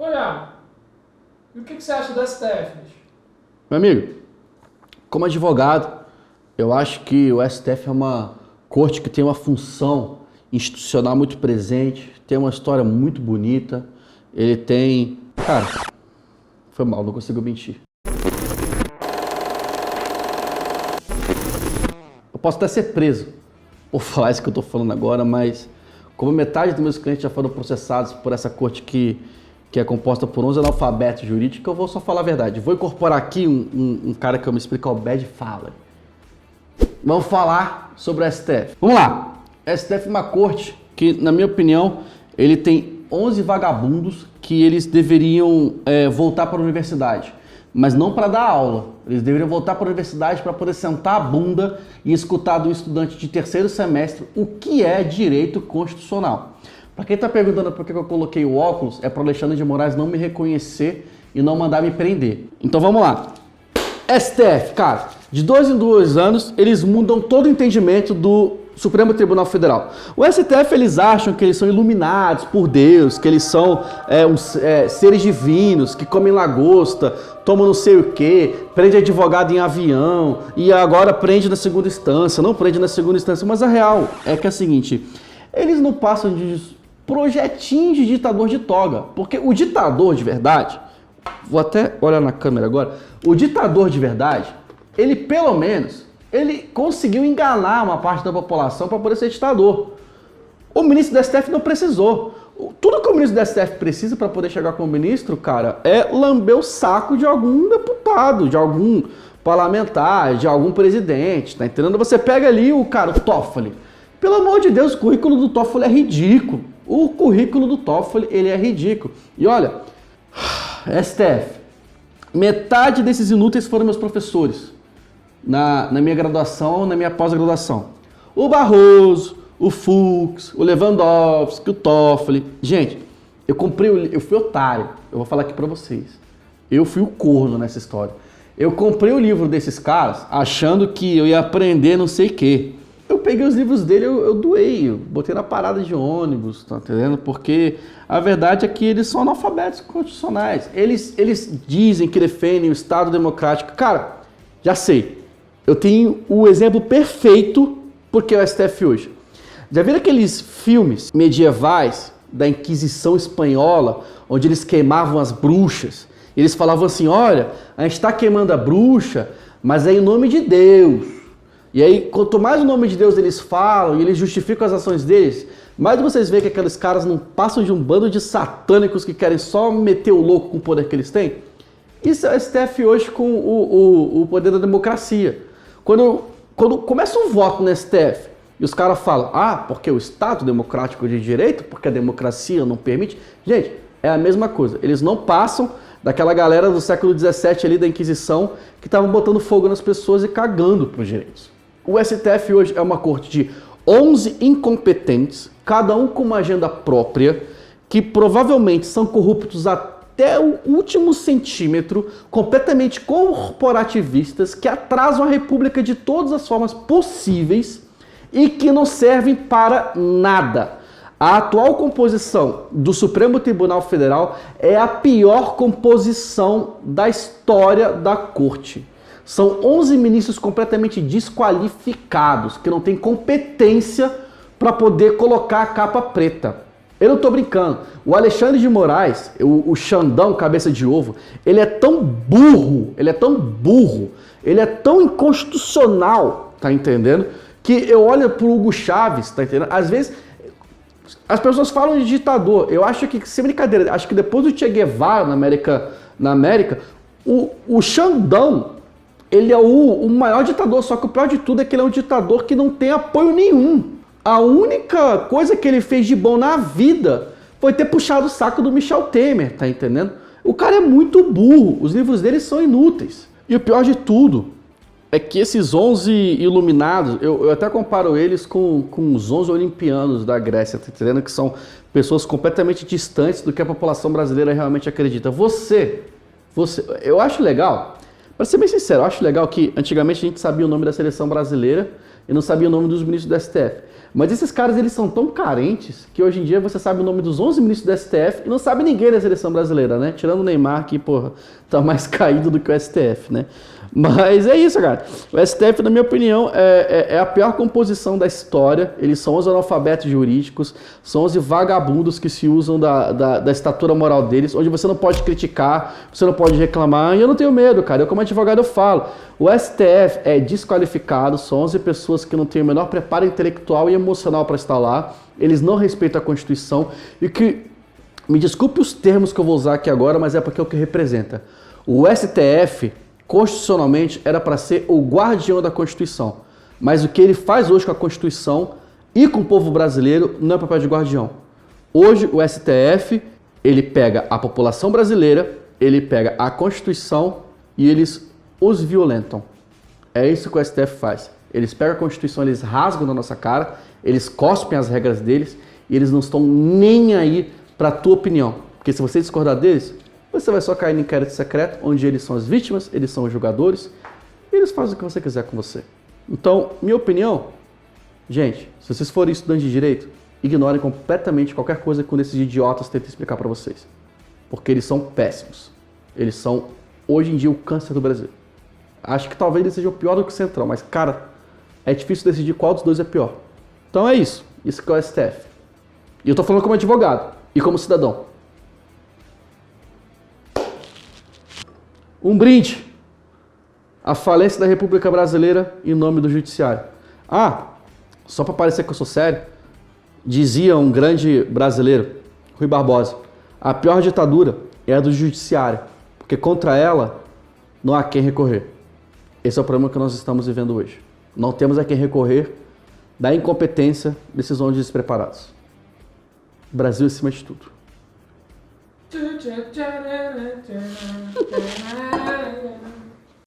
Olha, e o que você acha do STF, bicho? Meu amigo, como advogado, eu acho que o STF é uma corte que tem uma função institucional muito presente, tem uma história muito bonita, ele tem... Cara, foi mal, não consigo mentir. Eu posso até ser preso por falar isso que eu tô falando agora, mas como metade dos meus clientes já foram processados por essa corte que é composta por 11 analfabetos jurídicos, eu vou só falar a verdade. Vou incorporar aqui um cara que eu me explico, o Bad Fala. Vamos falar sobre o STF. Vamos lá. STF é uma corte que, na minha opinião, ele tem 11 vagabundos que eles deveriam voltar para a universidade. Mas não para dar aula. Eles deveriam voltar para a universidade para poder sentar a bunda e escutar de um estudante de terceiro semestre o que é direito constitucional. Para quem está perguntando por que eu coloquei o óculos, é para o Alexandre de Moraes não me reconhecer e não mandar me prender. Então vamos lá. STF, cara, de 2 em 2 anos, eles mudam todo o entendimento do Supremo Tribunal Federal. O STF, eles acham que eles são iluminados por Deus, que eles são seres divinos, que comem lagosta, tomam não sei o quê, prende advogado em avião e agora prende na segunda instância, não prende na segunda instância. Mas a real é que é a seguinte, eles não passam de projetinho de ditador de toga, porque o ditador de verdade, vou até olhar na câmera agora, o ditador de verdade, ele pelo menos, ele conseguiu enganar uma parte da população para poder ser ditador. O ministro do STF não precisou. Tudo que o ministro do STF precisa para poder chegar como ministro, cara, é lamber o saco de algum deputado, de algum parlamentar, de algum presidente, tá entendendo? Você pega ali o Toffoli. Pelo amor de Deus, o currículo do Toffoli é ridículo. O currículo do Toffoli, ele é ridículo. E olha, STF, metade desses inúteis foram meus professores na minha graduação, na minha pós-graduação. O Barroso, o Fux, o Lewandowski, o Toffoli. Gente, eu fui otário. Eu vou falar aqui pra vocês. Eu fui o corno nessa história. Eu comprei o livro desses caras achando que eu ia aprender não sei o quê. Eu peguei os livros dele, eu doei, eu botei na parada de ônibus, tá entendendo? Porque a verdade é que eles são analfabetos constitucionais. Eles dizem que defendem o Estado democrático. Cara, já sei. Eu tenho o exemplo perfeito porque é o STF hoje. Já viram aqueles filmes medievais da Inquisição Espanhola, onde eles queimavam as bruxas? Eles falavam assim, olha, a gente está queimando a bruxa, mas é em nome de Deus. E aí, quanto mais o nome de Deus eles falam e eles justificam as ações deles, mais vocês veem que aqueles caras não passam de um bando de satânicos que querem só meter o louco com o poder que eles têm. Isso é o STF hoje com o poder da democracia. Quando começa um voto no STF e os caras falam, porque o Estado democrático de direito, porque a democracia não permite. Gente, é a mesma coisa. Eles não passam daquela galera do século XVII ali da Inquisição que estavam botando fogo nas pessoas e cagando para os direitos. O STF hoje é uma corte de 11 incompetentes, cada um com uma agenda própria, que provavelmente são corruptos até o último centímetro, completamente corporativistas, que atrasam a República de todas as formas possíveis e que não servem para nada. A atual composição do Supremo Tribunal Federal é a pior composição da história da Corte. São 11 ministros completamente desqualificados, que não têm competência para poder colocar a capa preta. Eu não estou brincando. O Alexandre de Moraes, o Xandão, cabeça de ovo, ele é tão burro, ele é tão inconstitucional, tá entendendo? Que eu olho pro Hugo Chávez, tá entendendo? Às vezes, as pessoas falam de ditador. Eu acho que, sem brincadeira, acho que depois do Che Guevara na América, o Xandão, ele é o maior ditador, só que o pior de tudo é que ele é um ditador que não tem apoio nenhum. A única coisa que ele fez de bom na vida foi ter puxado o saco do Michel Temer, tá entendendo? O cara é muito burro, os livros dele são inúteis. E o pior de tudo é que esses 11 iluminados, eu até comparo eles com os 11 olimpianos da Grécia, tá entendendo? Que são pessoas completamente distantes do que a população brasileira realmente acredita. Eu acho legal, para ser bem sincero, eu acho legal que antigamente a gente sabia o nome da seleção brasileira e não sabia o nome dos ministros do STF. Mas esses caras, eles são tão carentes que hoje em dia você sabe o nome dos 11 ministros do STF e não sabe ninguém da seleção brasileira, né? Tirando o Neymar, que, porra, tá mais caído do que o STF, né? Mas é isso, cara. O STF, na minha opinião, é a pior composição da história. Eles são os analfabetos jurídicos, são os vagabundos que se usam da estatura moral deles, onde você não pode criticar, você não pode reclamar. E eu não tenho medo, cara. Eu, como advogado, eu falo. O STF é desqualificado, são 11 pessoas que não têm o menor preparo intelectual e emocional para estar lá. Eles não respeitam a Constituição e que... Me desculpe os termos que eu vou usar aqui agora, mas é porque é o que representa. O STF... constitucionalmente era para ser o guardião da Constituição. Mas o que ele faz hoje com a Constituição e com o povo brasileiro não é papel de guardião. Hoje o STF, ele pega a população brasileira, ele pega a Constituição e eles os violentam. É isso que o STF faz. Eles pegam a Constituição, eles rasgam na nossa cara, eles cospem as regras deles e eles não estão nem aí para a tua opinião. Porque se você discordar deles, você vai só cair no inquérito secreto, onde eles são as vítimas, eles são os julgadores, e eles fazem o que você quiser com você. Então, minha opinião, gente, se vocês forem estudantes de direito, ignorem completamente qualquer coisa que um desses idiotas tenta explicar para vocês. Porque eles são péssimos. Eles são, hoje em dia, o câncer do Brasil. Acho que talvez eles sejam pior do que o Centrão, mas, cara, é difícil decidir qual dos dois é pior. Então é isso. Isso que é o STF. E eu tô falando como advogado e como cidadão. Um brinde à falência da República Brasileira em nome do Judiciário. Ah, só para parecer que eu sou sério, dizia um grande brasileiro, Rui Barbosa, a pior ditadura é a do Judiciário, porque contra ela não há quem recorrer. Esse é o problema que nós estamos vivendo hoje. Não temos a quem recorrer da incompetência desses homens despreparados. Brasil acima de tudo.